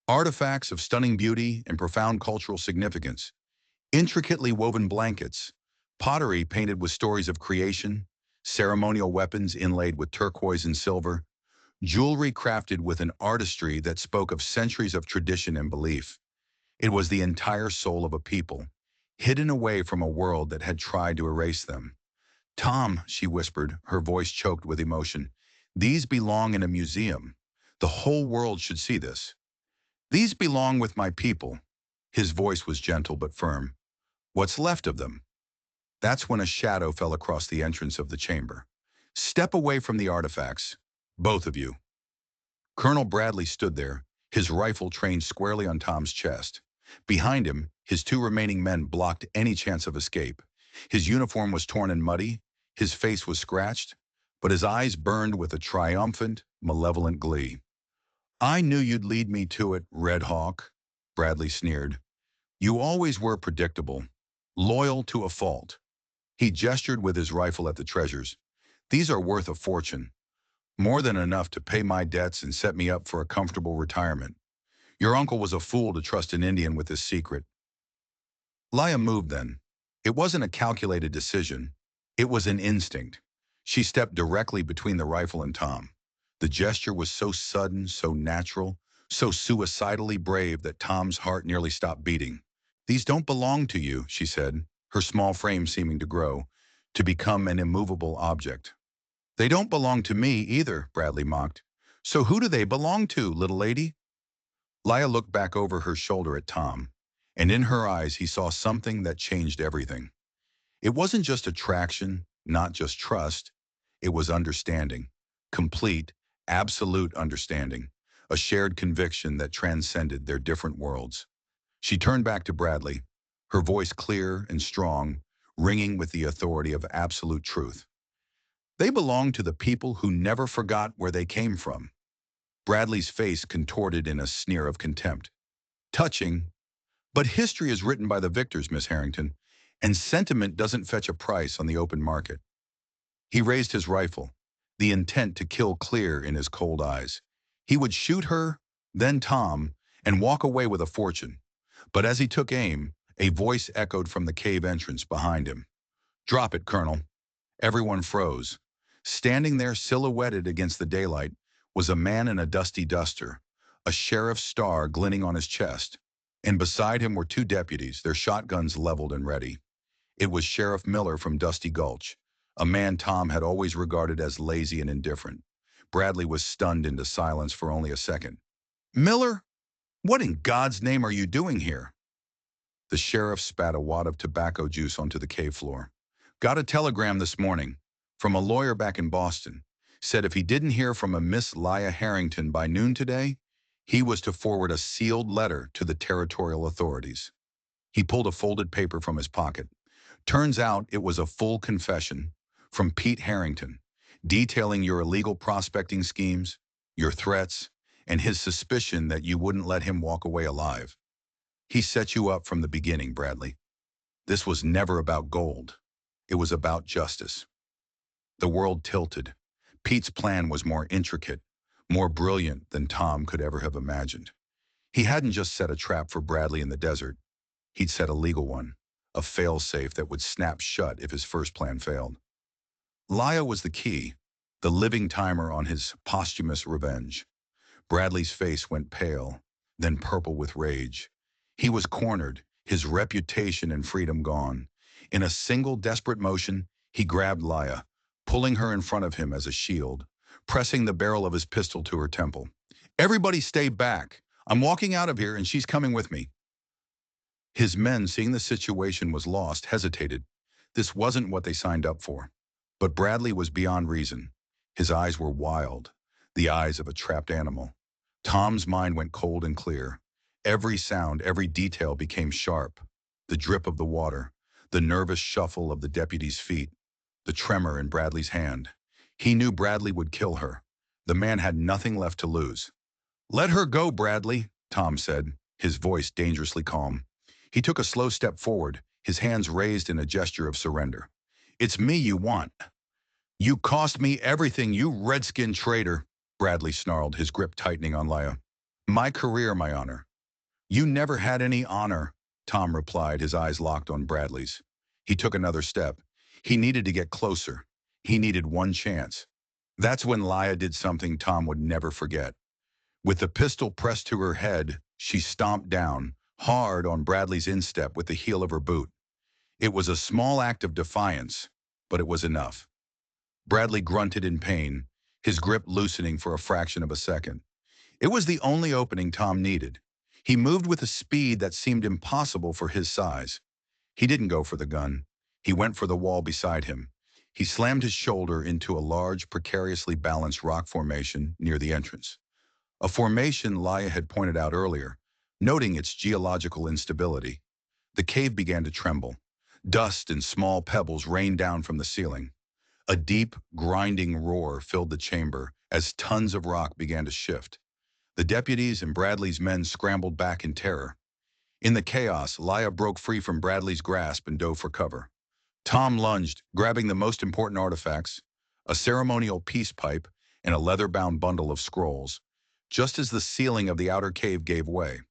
Artifacts of stunning beauty and profound cultural significance. Intricately woven blankets, pottery painted with stories of creation, ceremonial weapons inlaid with turquoise and silver, jewelry crafted with an artistry that spoke of centuries of tradition and belief. It was the entire soul of a people, hidden away from a world that had tried to erase them. Tom, she whispered, her voice choked with emotion, these belong in a museum. The whole world should see this. These belong with my people. His voice was gentle but firm. What's left of them? That's when a shadow fell across the entrance of the chamber. Step away from the artifacts, both of you. Colonel Bradley stood there, his rifle trained squarely on Tom's chest. Behind him, his two remaining men blocked any chance of escape. His uniform was torn and muddy, his face was scratched, but his eyes burned with a triumphant, malevolent glee. I knew you'd lead me to it, Red Hawk, Bradley sneered. You always were predictable, loyal to a fault. He gestured with his rifle at the treasures. These are worth a fortune, more than enough to pay my debts and set me up for a comfortable retirement. Your uncle was a fool to trust an Indian with his secret. Laya moved then. It wasn't a calculated decision. It was an instinct. She stepped directly between the rifle and Tom. The gesture was so sudden, so natural, so suicidally brave that Tom's heart nearly stopped beating. These don't belong to you, she said, her small frame seeming to grow, to become an immovable object. They don't belong to me either, Bradley mocked. So who do they belong to, little lady? Laya looked back over her shoulder at Tom, and in her eyes he saw something that changed everything. It wasn't just attraction, not just trust. It was understanding. Complete, absolute understanding. A shared conviction that transcended their different worlds. She turned back to Bradley, her voice clear and strong, ringing with the authority of absolute truth. They belong to the people who never forgot where they came from. Bradley's face contorted in a sneer of contempt. Touching, but history is written by the victors, Miss Harrington, and sentiment doesn't fetch a price on the open market. He raised his rifle, the intent to kill clear in his cold eyes. He would shoot her, then Tom, and walk away with a fortune. But as he took aim, a voice echoed from the cave entrance behind him. Drop it, Colonel. Everyone froze. Standing there silhouetted against the daylight was a man in a dusty duster, a sheriff's star glinting on his chest. And beside him were two deputies, their shotguns leveled and ready. It was Sheriff Miller from Dusty Gulch, a man Tom had always regarded as lazy and indifferent. Bradley was stunned into silence for only a second. Miller, what in God's name are you doing here? The sheriff spat a wad of tobacco juice onto the cave floor. Got a telegram this morning from a lawyer back in Boston. Said if he didn't hear from a Miss Laya Harrington by noon today, he was to forward a sealed letter to the territorial authorities. He pulled a folded paper from his pocket. Turns out it was a full confession from Pete Harrington, detailing your illegal prospecting schemes, your threats, and his suspicion that you wouldn't let him walk away alive. He set you up from the beginning, Bradley. This was never about gold. It was about justice. The world tilted. Pete's plan was more intricate, more brilliant than Tom could ever have imagined. He hadn't just set a trap for Bradley in the desert. He'd set a legal one, a fail-safe that would snap shut if his first plan failed. Laya was the key, the living timer on his posthumous revenge. Bradley's face went pale, then purple with rage. He was cornered, his reputation and freedom gone. In a single desperate motion, he grabbed Laya, pulling her in front of him as a shield, pressing the barrel of his pistol to her temple. Everybody stay back. I'm walking out of here and she's coming with me. His men, seeing the situation was lost, hesitated. This wasn't what they signed up for. But Bradley was beyond reason. His eyes were wild, the eyes of a trapped animal. Tom's mind went cold and clear. Every sound, every detail became sharp. The drip of the water, the nervous shuffle of the deputy's feet, the tremor in Bradley's hand. He knew Bradley would kill her. The man had nothing left to lose. Let her go, Bradley, Tom said, his voice dangerously calm. He took a slow step forward, his hands raised in a gesture of surrender. It's me you want. You cost me everything, you redskin traitor, Bradley snarled, his grip tightening on Laya. My career, my honor. You never had any honor. Tom replied, his eyes locked on Bradley's. He took another step. He needed to get closer. He needed one chance. That's when Laya did something Tom would never forget. With the pistol pressed to her head, she stomped down, hard on Bradley's instep with the heel of her boot. It was a small act of defiance, but it was enough. Bradley grunted in pain, his grip loosening for a fraction of a second. It was the only opening Tom needed. He moved with a speed that seemed impossible for his size. He didn't go for the gun. He went for the wall beside him. He slammed his shoulder into a large, precariously balanced rock formation near the entrance. A formation Laya had pointed out earlier, noting its geological instability. The cave began to tremble. Dust and small pebbles rained down from the ceiling. A deep, grinding roar filled the chamber as tons of rock began to shift. The deputies and Bradley's men scrambled back in terror. In the chaos, Laya broke free from Bradley's grasp and dove for cover. Tom lunged, grabbing the most important artifacts, a ceremonial peace pipe and a leather-bound bundle of scrolls, just as the ceiling of the outer cave gave way.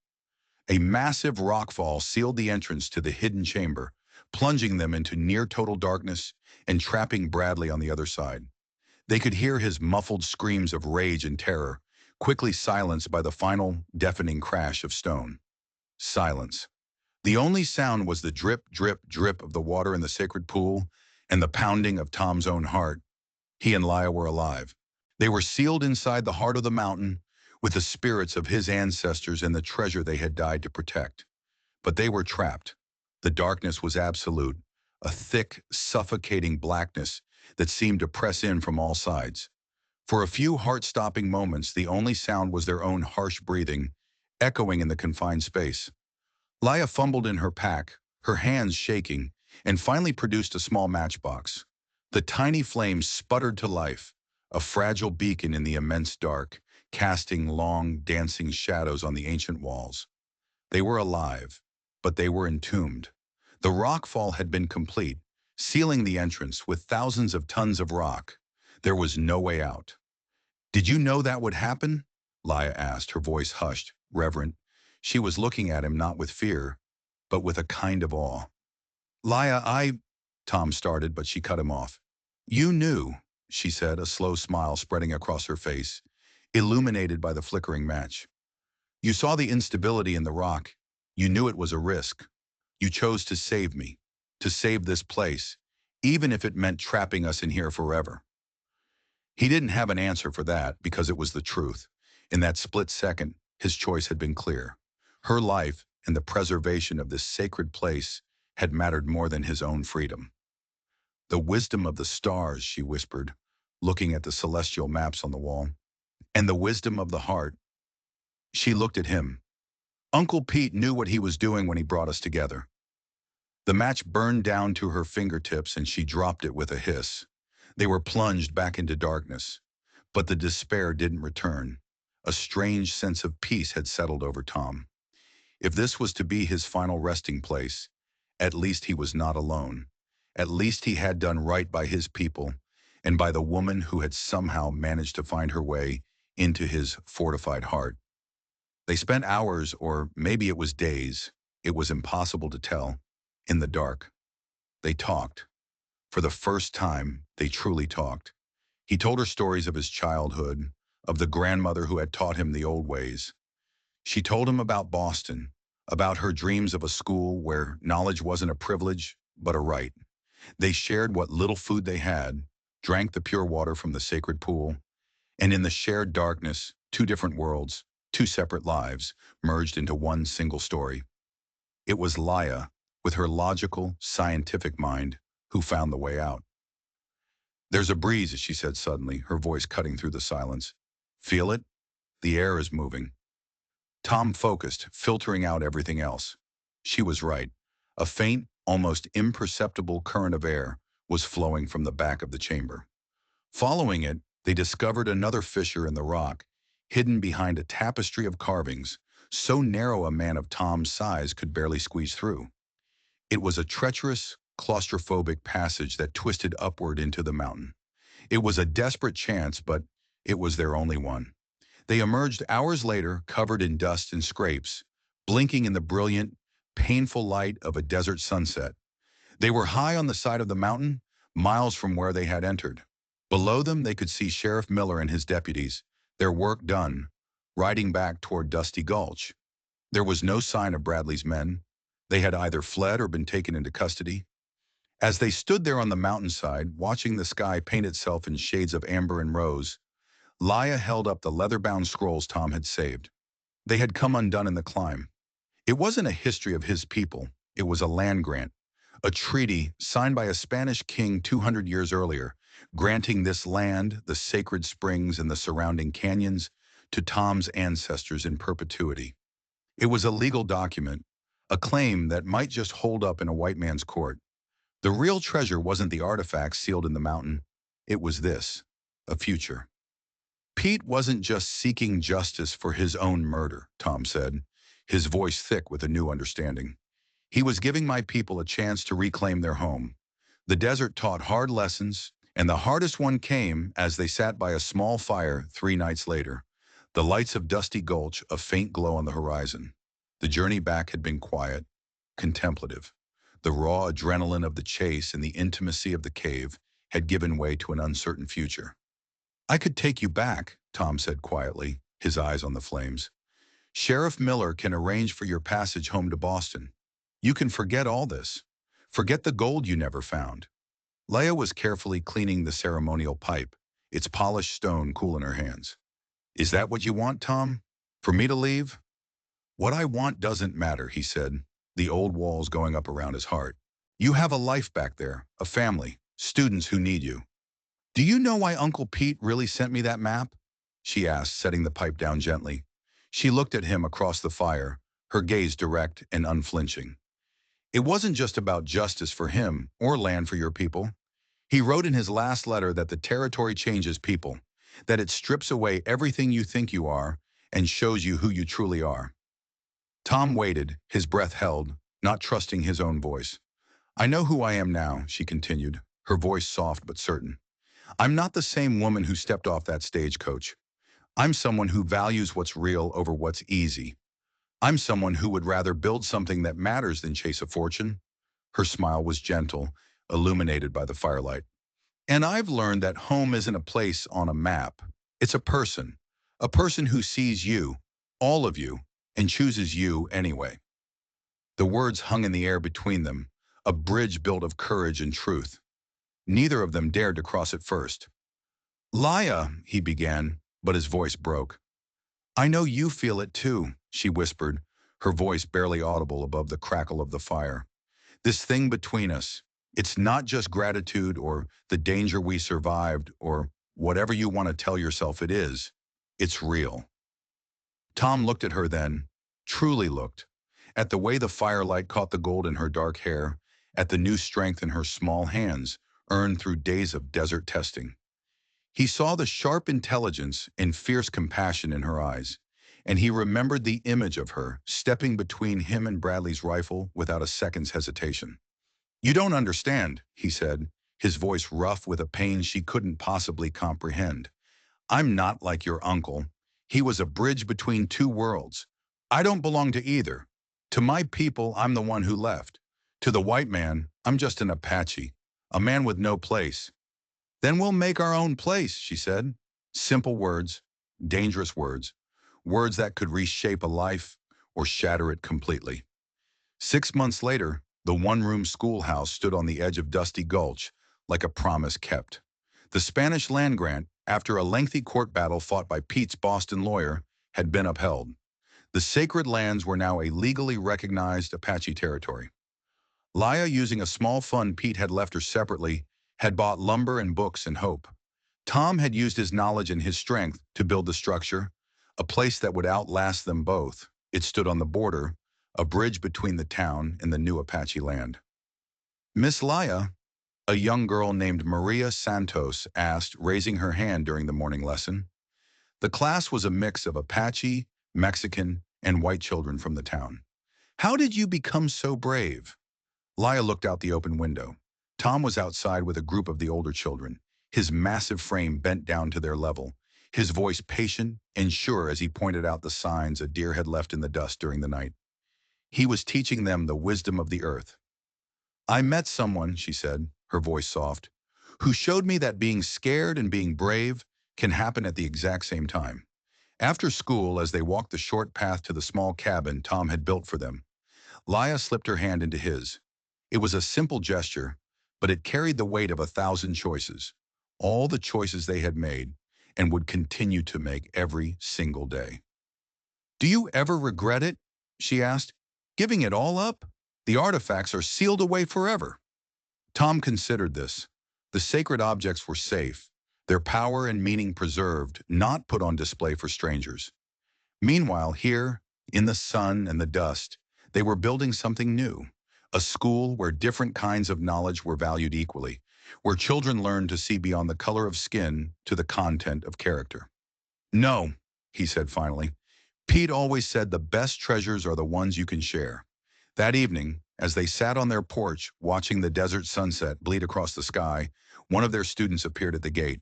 A massive rockfall sealed the entrance to the hidden chamber, plunging them into near-total darkness and trapping Bradley on the other side. They could hear his muffled screams of rage and terror, quickly silenced by the final, deafening crash of stone. Silence. The only sound was the drip, drip, drip of the water in the sacred pool and the pounding of Tom's own heart. He and Laya were alive. They were sealed inside the heart of the mountain with the spirits of his ancestors and the treasure they had died to protect. But they were trapped. The darkness was absolute, a thick, suffocating blackness that seemed to press in from all sides. For a few heart-stopping moments, the only sound was their own harsh breathing, echoing in the confined space. Laya fumbled in her pack, her hands shaking, and finally produced a small matchbox. The tiny flame sputtered to life, a fragile beacon in the immense dark, casting long, dancing shadows on the ancient walls. They were alive, but they were entombed. The rockfall had been complete, sealing the entrance with thousands of tons of rock. There was no way out. "Did you know that would happen?" Laya asked, her voice hushed, reverent. She was looking at him not with fear, but with a kind of awe. Tom started, but she cut him off. "You knew," she said, a slow smile spreading across her face, illuminated by the flickering match. "You saw the instability in the rock. You knew it was a risk. You chose to save me, to save this place, even if it meant trapping us in here forever." He didn't have an answer for that because it was the truth. In that split second, his choice had been clear. Her life and the preservation of this sacred place had mattered more than his own freedom. "The wisdom of the stars," she whispered, looking at the celestial maps on the wall. "And the wisdom of the heart." She looked at him. Uncle Pete knew what he was doing when he brought us together. The match burned down to her fingertips and she dropped it with a hiss. They were plunged back into darkness. But the despair didn't return. A strange sense of peace had settled over Tom. If this was to be his final resting place, at least he was not alone. At least he had done right by his people and by the woman who had somehow managed to find her way into his fortified heart. They spent hours, or maybe it was days, it was impossible to tell, in the dark. They talked. For the first time, they truly talked. He told her stories of his childhood, of the grandmother who had taught him the old ways. She told him about Boston, about her dreams of a school where knowledge wasn't a privilege, but a right. They shared what little food they had, drank the pure water from the sacred pool, and in the shared darkness, two different worlds, two separate lives, merged into one single story. It was Laya, with her logical, scientific mind, who found the way out. "There's a breeze," she said suddenly, her voice cutting through the silence. "Feel it? The air is moving." Tom focused, filtering out everything else. She was right. A faint, almost imperceptible current of air was flowing from the back of the chamber. Following it, they discovered another fissure in the rock, hidden behind a tapestry of carvings, so narrow a man of Tom's size could barely squeeze through. It was a treacherous, claustrophobic passage that twisted upward into the mountain. It was a desperate chance, but it was their only one. They emerged hours later, covered in dust and scrapes, blinking in the brilliant, painful light of a desert sunset. They were high on the side of the mountain, miles from where they had entered. Below them, they could see Sheriff Miller and his deputies, their work done, riding back toward Dusty Gulch. There was no sign of Bradley's men. They had either fled or been taken into custody. As they stood there on the mountainside, watching the sky paint itself in shades of amber and rose, Laya held up the leather-bound scrolls Tom had saved. They had come undone in the climb. It wasn't a history of his people. It was a land grant, a treaty signed by a Spanish king 200 years earlier, granting this land, the sacred springs and the surrounding canyons, to Tom's ancestors in perpetuity. It was a legal document, a claim that might just hold up in a white man's court. The real treasure wasn't the artifacts sealed in the mountain. It was this, a future. Pete wasn't just seeking justice for his own murder, Tom said, his voice thick with a new understanding. He was giving my people a chance to reclaim their home. The desert taught hard lessons, and the hardest one came as they sat by a small fire 3 nights later, the lights of Dusty Gulch a faint glow on the horizon. The journey back had been quiet, contemplative. The raw adrenaline of the chase and the intimacy of the cave had given way to an uncertain future. "I could take you back," Tom said quietly, his eyes on the flames. "Sheriff Miller can arrange for your passage home to Boston. You can forget all this. Forget the gold you never found." Leia was carefully cleaning the ceremonial pipe, its polished stone cool in her hands. "Is that what you want, Tom? For me to leave?" "What I want doesn't matter," he said, the old walls going up around his heart. "You have a life back there, a family, students who need you." "Do you know why Uncle Pete really sent me that map?" she asked, setting the pipe down gently. She looked at him across the fire, her gaze direct and unflinching. "It wasn't just about justice for him or land for your people. He wrote in his last letter that the territory changes people, that it strips away everything you think you are and shows you who you truly are." Tom waited, his breath held, not trusting his own voice. "I know who I am now," she continued, her voice soft but certain. "I'm not the same woman who stepped off that stagecoach. I'm someone who values what's real over what's easy. I'm someone who would rather build something that matters than chase a fortune." Her smile was gentle, illuminated by the firelight. "And I've learned that home isn't a place on a map. It's a person who sees you, all of you, and chooses you anyway." The words hung in the air between them, a bridge built of courage and truth. Neither of them dared to cross it first. "Laya," he began, but his voice broke. "I know you feel it too," she whispered, her voice barely audible above the crackle of the fire. "This thing between us, it's not just gratitude or the danger we survived or whatever you want to tell yourself it is. It's real." Tom looked at her then, truly looked, at the way the firelight caught the gold in her dark hair, at the new strength in her small hands, earned through days of desert testing. He saw the sharp intelligence and fierce compassion in her eyes, and he remembered the image of her stepping between him and Bradley's rifle without a second's hesitation. "You don't understand," he said, his voice rough with a pain she couldn't possibly comprehend. "I'm not like your uncle. He was a bridge between two worlds. I don't belong to either. To my people, I'm the one who left. To the white man, I'm just an Apache, a man with no place." "Then we'll make our own place," she said. Simple words, dangerous words, words that could reshape a life or shatter it completely. 6 months later, the one-room schoolhouse stood on the edge of Dusty Gulch like a promise kept. The Spanish land grant, after a lengthy court battle fought by Pete's Boston lawyer, had been upheld. The sacred lands were now a legally recognized Apache territory. Laya, using a small fund Pete had left her separately, had bought lumber and books and hope. Tom had used his knowledge and his strength to build the structure, a place that would outlast them both. It stood on the border, a bridge between the town and the new Apache land. "Miss Laya," a young girl named Maria Santos asked, raising her hand during the morning lesson. The class was a mix of Apache, Mexican, and white children from the town. "How did you become so brave?" Laya looked out the open window. Tom was outside with a group of the older children, his massive frame bent down to their level, his voice patient and sure as he pointed out the signs a deer had left in the dust during the night. He was teaching them the wisdom of the earth. I met someone, she said, her voice soft, who showed me that being scared and being brave can happen at the exact same time. After school, as they walked the short path to the small cabin Tom had built for them, Laya slipped her hand into his. It was a simple gesture, but it carried the weight of 1,000 choices, all the choices they had made and would continue to make every single day. Do you ever regret it? She asked. Giving it all up? The artifacts are sealed away forever. Tom considered this. The sacred objects were safe, their power and meaning preserved, not put on display for strangers. Meanwhile, here, in the sun and the dust, they were building something new, a school where different kinds of knowledge were valued equally, where children learned to see beyond the color of skin to the content of character. No, he said finally. Pete always said the best treasures are the ones you can share. That evening, as they sat on their porch watching the desert sunset bleed across the sky, one of their students appeared at the gate.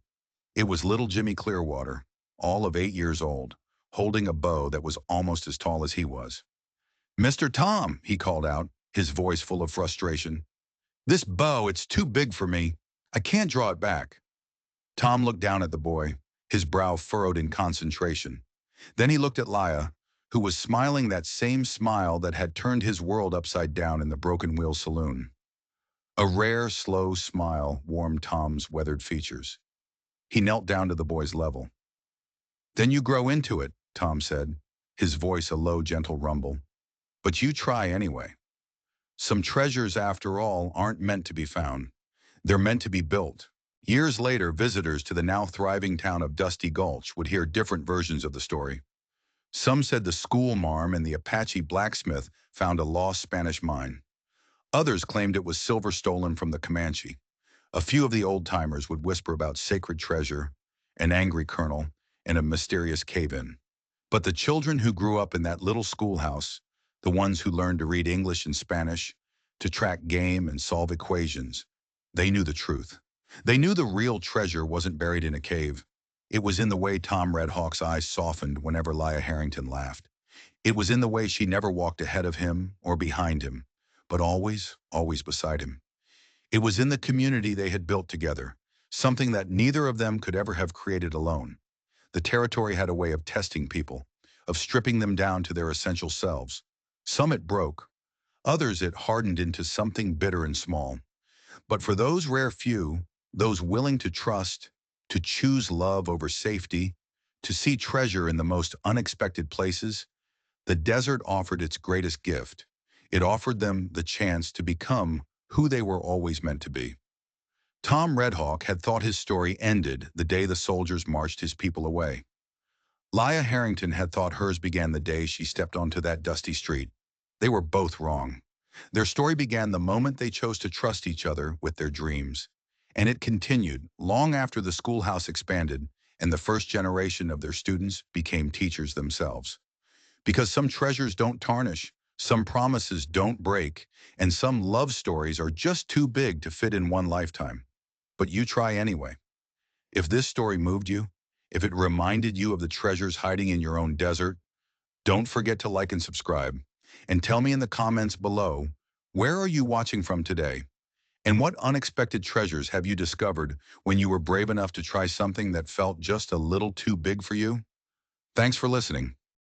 It was little Jimmy Clearwater, all of 8 years old, holding a bow that was almost as tall as he was. Mr. Tom, he called out, his voice full of frustration. This bow, it's too big for me. I can't draw it back. Tom looked down at the boy, his brow furrowed in concentration. Then he looked at Laya, who was smiling that same smile that had turned his world upside down in the Broken Wheel Saloon. A rare, slow smile warmed Tom's weathered features. He knelt down to the boy's level. Then you grow into it, Tom said, his voice a low, gentle rumble. But you try anyway. Some treasures, after all, aren't meant to be found. They're meant to be built. Years later, visitors to the now thriving town of Dusty Gulch would hear different versions of the story. Some said the school marm and the Apache blacksmith found a lost Spanish mine. Others claimed it was silver stolen from the Comanche. A few of the old-timers would whisper about sacred treasure, an angry colonel, and a mysterious cave-in. But the children who grew up in that little schoolhouse, the ones who learned to read English and Spanish, to track game and solve equations, they knew the truth. They knew the real treasure wasn't buried in a cave. It was in the way Tom Red Hawk's eyes softened whenever Laya Harrington laughed. It was in the way she never walked ahead of him or behind him, but always, always beside him. It was in the community they had built together, something that neither of them could ever have created alone. The territory had a way of testing people, of stripping them down to their essential selves. Some it broke, others it hardened into something bitter and small. But for those rare few, those willing to trust, to choose love over safety, to see treasure in the most unexpected places, the desert offered its greatest gift. It offered them the chance to become who they were always meant to be. Tom Red Hawk had thought his story ended the day the soldiers marched his people away. Laya Harrington had thought hers began the day she stepped onto that dusty street. They were both wrong. Their story began the moment they chose to trust each other with their dreams. And it continued long after the schoolhouse expanded and the first generation of their students became teachers themselves. Because some treasures don't tarnish, some promises don't break, and some love stories are just too big to fit in one lifetime. But you try anyway. If this story moved you, if it reminded you of the treasures hiding in your own desert, don't forget to like and subscribe. And tell me in the comments below, where are you watching from today? And what unexpected treasures have you discovered when you were brave enough to try something that felt just a little too big for you? Thanks for listening.